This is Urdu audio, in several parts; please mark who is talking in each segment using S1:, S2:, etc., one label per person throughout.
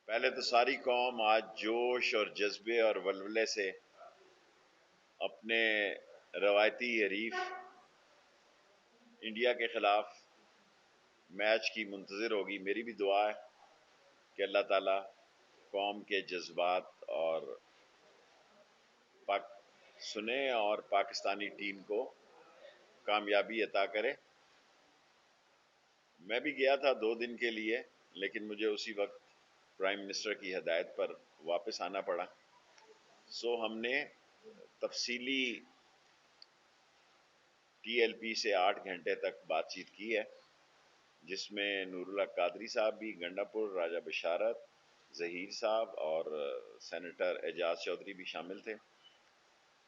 S1: پہلے تو ساری قوم آج جوش اور جذبے اور ولولے سے اپنے روایتی حریف انڈیا کے خلاف میچ کی منتظر ہوگی. میری بھی دعا ہے کہ اللہ تعالیٰ قوم کے جذبات اور سنے اور پاکستانی ٹیم کو کامیابی عطا کرے. میں بھی گیا تھا 2 دن کے لیے، لیکن مجھے اسی وقت پرائم منسٹر کی ہدایت پر واپس آنا پڑا. ہم نے تفصیلی ٹی ایل پی سے 8 گھنٹے تک بات چیت کی ہے، جس میں نور اللہ قادری صاحب بھی، گنڈا پور راجہ بشارت، ظہیر صاحب اور سینیٹر اعجاز چودھری بھی شامل تھے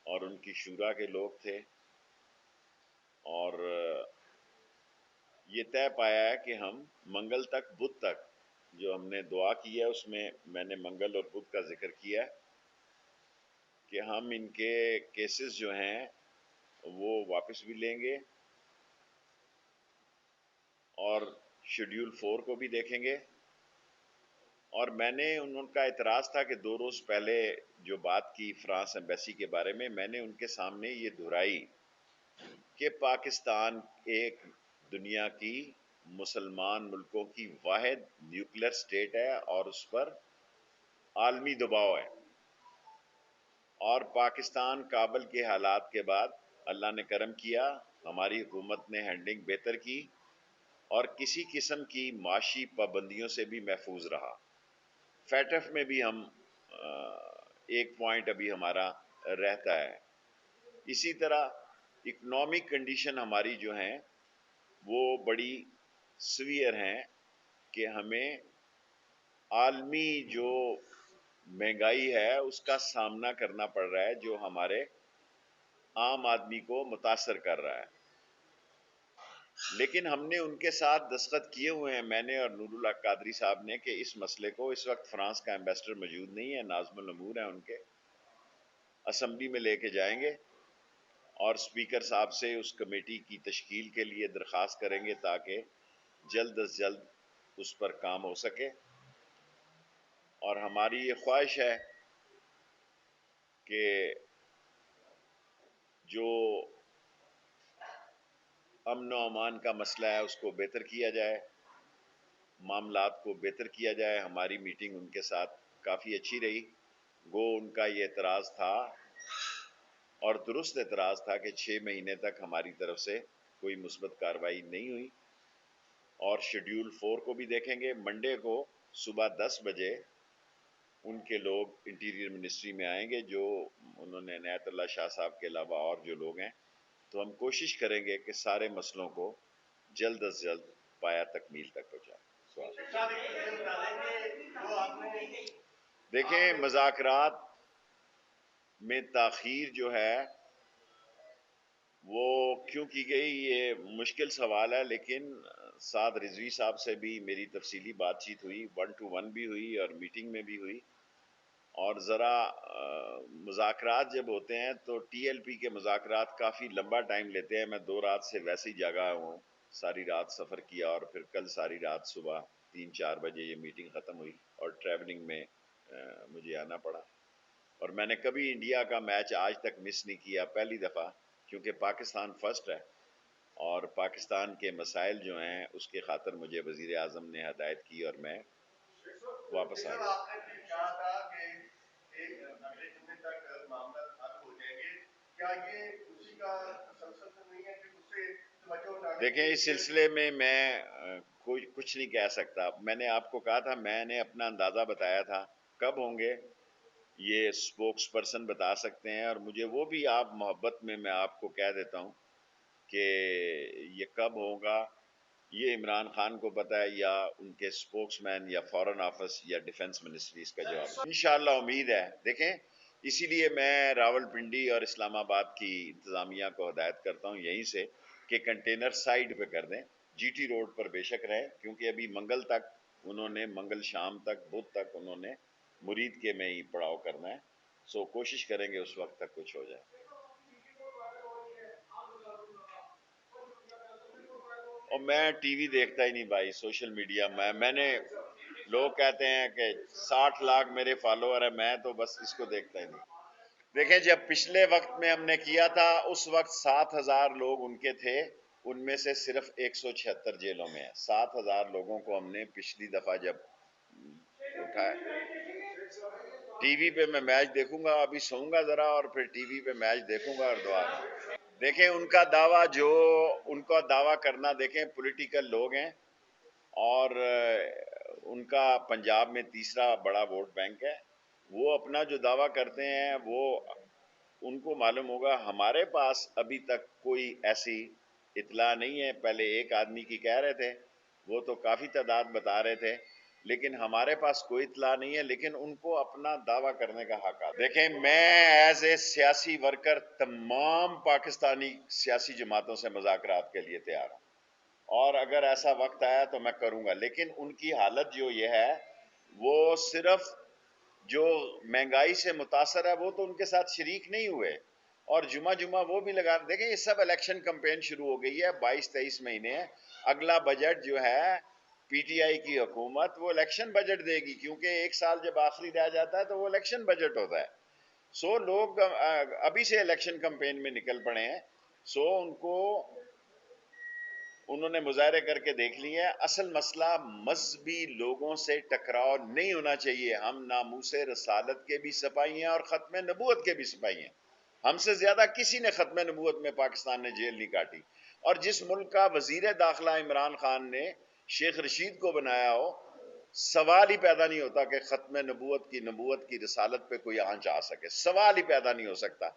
S1: اور ان کی شورا کے لوگ تھے. اور یہ طے پایا ہے کہ ہم منگل تک بدھ تک جو ہم نے دعا کی ہے، اس میں میں نے منگل اور بدھ کا ذکر کیا ہے کہ ہم ان کے کیسز جو ہیں وہ واپس بھی لیں گے اور شیڈیول 4 کو بھی دیکھیں گے. اور میں نے ان کا اعتراض تھا کہ 2 روز پہلے جو بات کی فرانس ایمبیسی کے بارے میں نے ان کے سامنے یہ دہرائی کہ پاکستان ایک دنیا کی مسلمان ملکوں کی واحد نیوکلیر سٹیٹ ہے اور اس پر عالمی دباؤ ہے. اور پاکستان کابل کے حالات کے بعد اللہ نے کرم کیا، ہماری حکومت نے ہینڈلنگ بہتر کی اور کسی قسم کی معاشی پابندیوں سے بھی محفوظ رہا. فیٹف میں بھی ہم ایک پوائنٹ ابھی ہمارا رہتا ہے. اسی طرح اکنامک کنڈیشن ہماری جو ہیں وہ بڑی سویئر ہیں کہ ہمیں عالمی جو مہنگائی ہے اس کا سامنا کرنا پڑ رہا ہے، جو ہمارے عام آدمی کو متاثر کر رہا ہے. لیکن ہم نے ان کے ساتھ دستخط کیے ہوئے ہیں، میں نے اور نور اللہ قادری صاحب نے، کہ اس مسئلے کو، اس وقت فرانس کا ایمبیسڈر موجود نہیں ہے، ناظم الامور ہیں ان کے، اسمبلی میں لے کے جائیں گے اور اسپیکر صاحب سے اس کمیٹی کی تشکیل کے لیے درخواست کریں گے تاکہ جلد از جلد اس پر کام ہو سکے. اور ہماری یہ خواہش ہے کہ جو امن و امان کا مسئلہ ہے اس کو بہتر کیا جائے، معاملات کو بہتر کیا جائے. ہماری میٹنگ ان کے ساتھ کافی اچھی رہی. گو ان کا یہ اعتراض تھا اور درست اعتراض تھا کہ 6 مہینے تک ہماری طرف سے کوئی مثبت کارروائی نہیں ہوئی. اور شیڈیول 4 کو بھی دیکھیں گے. منڈے کو صبح 10 بجے ان کے لوگ انٹیریئر منسٹری میں آئیں گے، جو انہوں نے عنایت اللہ شاہ صاحب کے علاوہ اور جو لوگ ہیں. تو ہم کوشش کریں گے کہ سارے مسئلوں کو جلد از جلد پایا تکمیل تک پہنچائیں. دیکھیں، مذاکرات میں تاخیر جو ہے وہ کیوں کی گئی، یہ مشکل سوال ہے. لیکن سعد رضوی صاحب سے بھی میری تفصیلی بات چیت ہوئی، 1 to 1 بھی ہوئی اور میٹنگ میں بھی ہوئی. اور ذرا مذاکرات جب ہوتے ہیں تو ٹی ایل پی کے مذاکرات کافی لمبا ٹائم لیتے ہیں. میں 2 رات سے ویسے ہی جاگا ہوں، ساری رات سفر کیا اور پھر کل ساری رات صبح 3-4 بجے یہ میٹنگ ختم ہوئی اور ٹریولنگ میں مجھے آنا پڑا. اور میں نے کبھی انڈیا کا میچ آج تک مس نہیں کیا، پہلی دفعہ، کیونکہ پاکستان فرسٹ ہے اور پاکستان کے مسائل جو ہیں اس کے خاطر مجھے وزیر اعظم نے ہدایت کی اور میں واپس آ گیا. دیکھیں، اس سلسلے میں کچھ نہیں کہہ سکتا. میں نے آپ کو کہا تھا، میں نے اپنا اندازہ بتایا تھا. کب ہوں گے یہ سپوکس پرسن بتا سکتے ہیں، اور مجھے وہ بھی آپ محبت میں آپ کو کہہ دیتا ہوں کہ یہ کب ہوگا یہ عمران خان کو پتہ ہے یا ان کے سپوکس مین یا فارن آفس یا ڈیفنس منسٹری اس کا جواب. انشاءاللہ امید ہے. دیکھیں، اسی لیے میں راول پنڈی اور اسلام آباد کی انتظامیہ کو ہدایت کرتا ہوں یہیں سے کہ کنٹینر سائڈ پہ کر دیں، جی ٹی روڈ پر بے شک رہے، کیونکہ ابھی منگل تک انہوں نے، منگل شام تک، بدھ تک انہوں نے مرید کے میں ہی پڑاؤ کرنا ہے. کوشش کریں گے اس وقت تک کچھ ہو جائے. اور میں ٹی وی دیکھتا ہی نہیں بھائی، سوشل میڈیا میں نے لوگ کہتے ہیں کہ 60 لاکھ میرے فالوور ہیں، میں تو بس اس کو دیکھتا ہی نہیں۔ دیکھیں جب پچھلے وقت میں ہم نے کیا تھا اس وقت 7,000 لوگ ان کے تھے، ان میں سے صرف 176 جیلوں میں ہیں۔ 7,000 لوگوں کو ہم نے پچھلی دفعہ جب اٹھایا، ٹی وی پہ میں میچ دیکھوں گا، ابھی سوؤں گا ذرا اور پھر ٹی وی پہ میچ دیکھوں گا اور دعا گا۔ دیکھیں ان کا دعویٰ، جو ان کا دعویٰ کرنا، دیکھیں پولیٹیکل لوگ ہیں اور ان کا پنجاب میں تیسرا بڑا ووٹ بینک ہے، وہ اپنا جو دعویٰ کرتے ہیں وہ ان کو معلوم ہوگا۔ ہمارے پاس ابھی تک کوئی ایسی اطلاع نہیں ہے، پہلے ایک آدمی کی کہہ رہے تھے، وہ تو کافی تعداد بتا رہے تھے، لیکن ہمارے پاس کوئی اطلاع نہیں ہے، لیکن ان کو اپنا دعویٰ کرنے کا حق آتا ہے۔ دیکھیں میں ایز اے سیاسی ورکر تمام پاکستانی سیاسی جماعتوں سے مذاکرات کے لیے تیار ہوں، اور اگر ایسا وقت آیا تو میں کروں گا، لیکن ان کی حالت جو یہ ہے، وہ صرف جو مہنگائی سے متاثر ہے وہ تو ان کے ساتھ شریک نہیں ہوئے، اور جمعہ وہ بھی لگا۔ دیکھیں یہ سب الیکشن کمپین شروع ہو گئی ہے، 22-23 مہینے ہیں، اگلا بجٹ جو ہے پی ٹی آئی کی حکومت وہ الیکشن بجٹ دے گی، کیونکہ ایک سال جب آخری رہ جاتا ہے تو وہ الیکشن بجٹ ہوتا ہے۔ سو لوگ ابھی سے الیکشن کمپین میں نکل پڑے ہیں، سو انہوں نے مظاہرے کر کے دیکھ لی ہے۔ اصل مسئلہ مذہبی لوگوں سے ٹکراؤ نہیں ہونا چاہیے۔ ہم ناموس رسالت کے بھی سپاہی ہیں اور ختم نبوت کے بھی سپاہی ہیں، ہم سے زیادہ کسی نے ختم نبوت میں پاکستان نے جیل نہیں کاٹی، اور جس ملک کا وزیر داخلہ عمران خان نے شیخ رشید کو بنایا ہو، سوال ہی پیدا نہیں ہوتا کہ ختم نبوت کی رسالت پہ کوئی آنچ آ سکے، سوال ہی پیدا نہیں ہو سکتا۔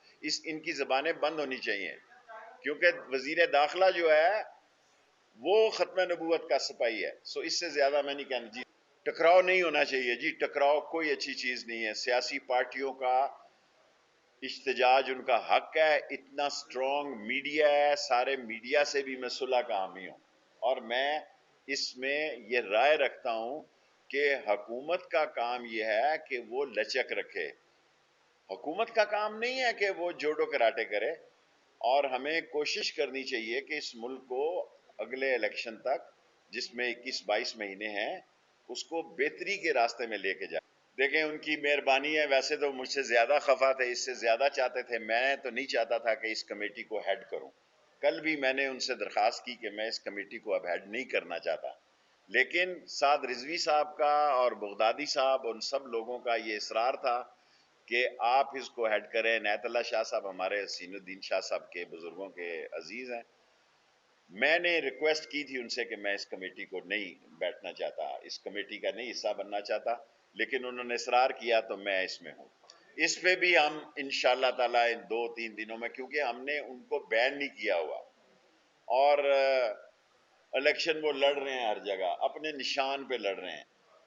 S1: ان کی زبانیں بند ہونی چاہیے، کیونکہ وزیر داخلہ جو ہے وہ ختم نبوت کا سپاہی ہے۔ سو اس سے زیادہ میں نہیں کہنا۔ جی ٹکراؤ نہیں ہونا چاہیے، جی ٹکراؤ کوئی اچھی چیز نہیں ہے۔ سیاسی پارٹیوں کا احتجاج ان کا حق ہے، اتنا سٹرونگ میڈیا ہے، سارے میڈیا سے بھی میں صلح کا حامی ہوں، اور میں اس میں یہ رائے رکھتا ہوں کہ حکومت کا کام یہ ہے کہ وہ لچک رکھے، حکومت کا کام نہیں ہے کہ وہ جوڈو کراٹے کرے، اور ہمیں کوشش کرنی چاہیے کہ اس ملک کو اگلے الیکشن تک، جس میں 21-22 مہینے ہیں، اس کو بہتری کے راستے میں لے کے جائے۔ دیکھیں ان کی مہربانی ہے، ویسے تو مجھ سے زیادہ خفا تھے، اس سے زیادہ چاہتے تھے، میں تو نہیں چاہتا تھا کہ اس کمیٹی کو ہیڈ کروں۔ کل بھی میں نے ان سے درخواست کی کہ میں اس کمیٹی کو اب ہیڈ نہیں کرنا چاہتا، لیکن سعد رضوی صاحب کا اور بغدادی صاحب، ان سب لوگوں کا یہ اصرار تھا کہ آپ اس کو ہیڈ کریں۔ عنایت اللہ شاہ صاحب ہمارے حسین الدین شاہ صاحب کے بزرگوں کے عزیز ہیں، میں نے ریکویسٹ کی تھی ان سے کہ میں اس کمیٹی کو نہیں بیٹھنا چاہتا، اس کمیٹی کا نہیں حصہ بننا چاہتا، لیکن انہوں نے اصرار کیا تو میں اس میں ہوں۔ اس پہ بھی ہم انشاءاللہ تعالیٰ ان 2-3 دنوں میں، کیونکہ ہم نے ان کو بین نہیں کیا ہوا، اور الیکشن وہ لڑ رہے ہیں ہر جگہ، اپنے نشان پہ لڑ رہے ہیں،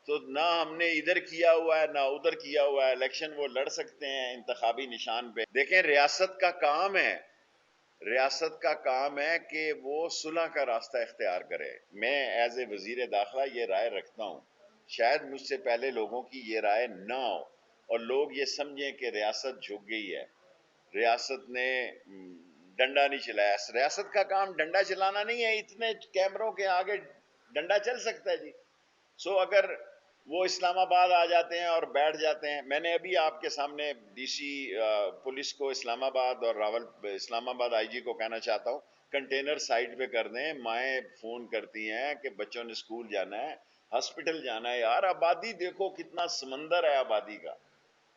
S1: تو نہ ہم نے ادھر کیا ہوا ہے نہ ادھر کیا ہوا ہے، الیکشن وہ لڑ سکتے ہیں انتخابی نشان پہ۔ دیکھیں ریاست کا کام ہے، ریاست کا کام ہے کہ وہ صلح کا راستہ اختیار کرے۔ میں ایز اے وزیر داخلہ یہ رائے رکھتا ہوں، شاید مجھ سے پہلے لوگوں کی یہ رائے نہ ہو، اور لوگ یہ سمجھیں کہ ریاست جھک گئی ہے، ریاست نے ڈنڈا نہیں چلایا۔ ریاست کا کام ڈنڈا چلانا نہیں ہے، اتنے کیمروں کے آگے ڈنڈا چل سکتا ہے جی؟ سو اگر وہ اسلام آباد آ جاتے ہیں اور بیٹھ جاتے ہیں، میں نے ابھی آپ کے سامنے ڈی سی پولیس کو اسلام آباد اور اسلام آباد آئی جی کو کہنا چاہتا ہوں، کنٹینر سائٹ پہ کر دیں۔ مائیں فون کرتی ہیں کہ بچوں نے اسکول جانا ہے، ہاسپٹل جانا ہے، یار آبادی دیکھو کتنا سمندر ہے، آبادی کا،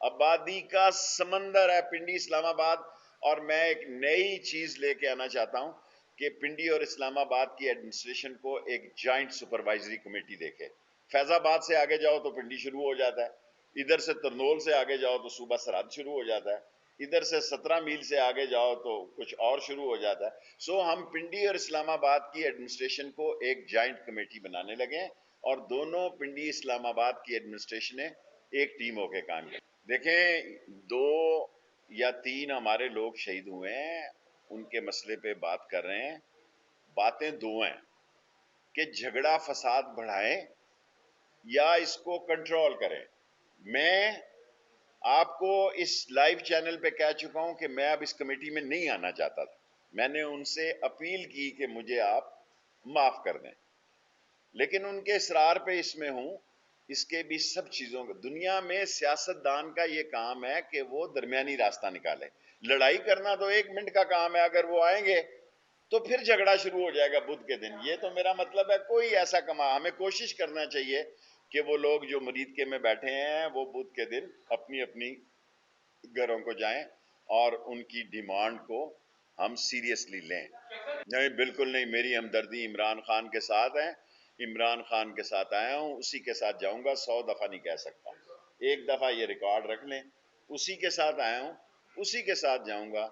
S1: آبادی کا سمندر ہے پنڈی اسلام آباد۔ اور میں ایک نئی چیز لے کے آنا چاہتا ہوں کہ پنڈی اور اسلام آباد کی ایڈمنسٹریشن کو ایک جوائنٹ سپروائزری کمیٹی دیکھے۔ فیض آباد سے آگے جاؤ تو پنڈی شروع ہو جاتا ہے، ادھر سے ترنول سے آگے جاؤ تو صوبہ سرحد شروع ہو جاتا ہے، ادھر سے 17 میل سے آگے جاؤ تو کچھ اور شروع ہو جاتا ہے۔ سو ہم پنڈی اور اسلام آباد کی ایڈمنسٹریشن کو ایک جوائنٹ کمیٹی بنانے لگے، اور دونوں پنڈی اسلام آباد کی ایڈمنسٹریشنیں ایک ٹیم ہو کے کام کریں۔ دیکھیں 2 یا 3 ہمارے لوگ شہید ہوئے ہیں، ان کے مسئلے پہ بات کر رہے ہیں، باتیں دو ہیں کہ جھگڑا فساد بڑھائیں یا اس کو کنٹرول کریں۔ میں آپ کو اس لائیو چینل پہ کہہ چکا ہوں کہ میں اب اس کمیٹی میں نہیں آنا چاہتا تھا، میں نے ان سے اپیل کی کہ مجھے آپ معاف کر دیں، لیکن ان کے اصرار پہ اس میں ہوں، اس کے بھی سب چیزوں کا دنیا میں سیاست دان کا یہ کام ہے کہ وہ درمیانی راستہ نکالے. لڑائی کرنا تو 1 منٹ کا کام ہے، اگر وہ آئیں گے تو پھر جھگڑا شروع ہو جائے گا بدھ کے دن. یہ تو میرا مطلب ہے کوئی ایسا ہمیں کوشش کرنا چاہیے کہ وہ لوگ جو مرید کے میں بیٹھے ہیں وہ بدھ کے دن اپنی اپنی گھروں کو جائیں اور ان کی ڈیمانڈ کو ہم سیریسلی لیں. نہیں بالکل نہیں، میری ہمدردی عمران خان کے ساتھ ہے. عمران خان کے ساتھ آیا ہوں، اسی کے ساتھ جاؤں گا. 100 دفعہ نہیں کہہ سکتا، 1 دفعہ یہ ریکارڈ رکھ لیں. اسی کے ساتھ آیا ہوں، اسی کے ساتھ جاؤں گا.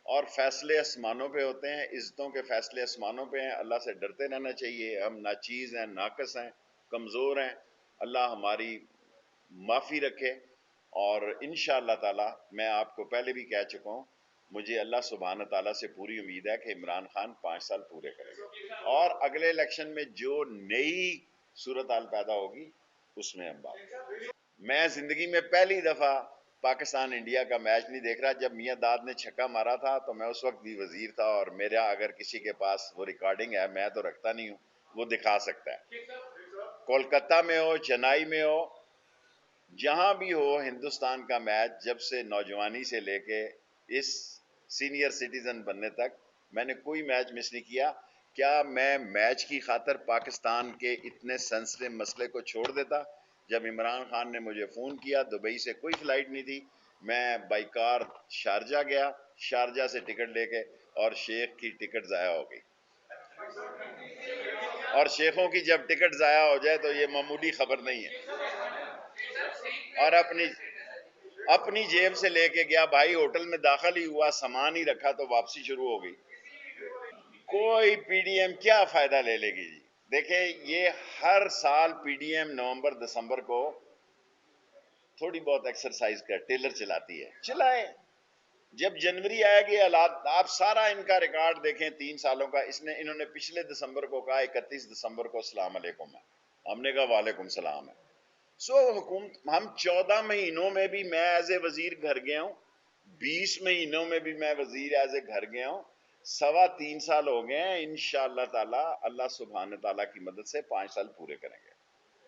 S1: اور فیصلے آسمانوں پہ ہوتے ہیں، عزتوں کے فیصلے آسمانوں پہ ہیں. اللہ سے ڈرتے رہنا چاہیے. ہم ناچیز ہیں، ناقص ہیں، کمزور ہیں. اللہ ہماری معافی رکھے. اور انشاءاللہ تعالی میں آپ کو پہلے بھی کہہ چکا ہوں، مجھے اللہ سبحانہ تعالیٰ سے پوری امید ہے کہ عمران خان 5 سال پورے کرے گا، اور اگلے الیکشن میں جو نئی صورتحال پیدا ہوگی اس میں ہم بات. میں زندگی میں پہلی دفعہ پاکستان انڈیا کا میچ نہیں دیکھ رہا. جب میاں داد نے چھکا مارا تھا تو میں اس وقت بھی وزیر تھا، اور میرا اگر کسی کے پاس وہ ریکارڈنگ ہے، میں تو رکھتا نہیں ہوں، وہ دکھا سکتا ہے. کولکتہ میں ہو، چنئی میں ہو، جہاں بھی ہو، ہندوستان کا میچ جب سے نوجوانی سے لے کے اس سینئر سٹیزن بننے تک میں نے کوئی میچ مس نہیں کیا. کیا میں میچ کی خاطر پاکستان کے اتنے سینسٹیو مسئلے کو چھوڑ دیتا؟ جب عمران خان نے مجھے فون کیا، دبئی سے کوئی فلائٹ نہیں تھی، میں بائی کار شارجہ گیا، شارجہ سے ٹکٹ لے کے، اور شیخ کی ٹکٹ ضائع ہو گئی. اور شیخوں کی جب ٹکٹ ضائع ہو جائے تو یہ معمولی خبر نہیں ہے. اور اپنی جیب سے لے کے گیا بھائی، ہوٹل میں داخل ہی ہوا، سامان ہی رکھا تو واپسی شروع ہو گئی. کوئی پی ڈی ایم کیا فائدہ لے لے گی جی؟ دیکھیں یہ ہر سال پی ڈی ایم نومبر دسمبر کو تھوڑی بہت ایکسرسائز کر ٹیلر چلاتی ہے، چلائے. جب جنوری آئے گی حالات، آپ سارا ان کا ریکارڈ دیکھیں 3 سالوں کا. انہوں نے پچھلے دسمبر کو کہا 31 دسمبر کو السلام علیکم ہے، ہم نے کہا وعلیکم السلام ہے. حکومت ہم 14 مہینوں میں بھی میں ایز اے وزیر گھر گیا ہوں، 20 مہینوں میں بھی میں وزیر ایز اے گھر گیا ہوں. 3.25 سال ہو گئے ہیں. انشاءاللہ تعالی اللہ سبحانہ تعالیٰ کی مدد سے 5 سال پورے کریں گے.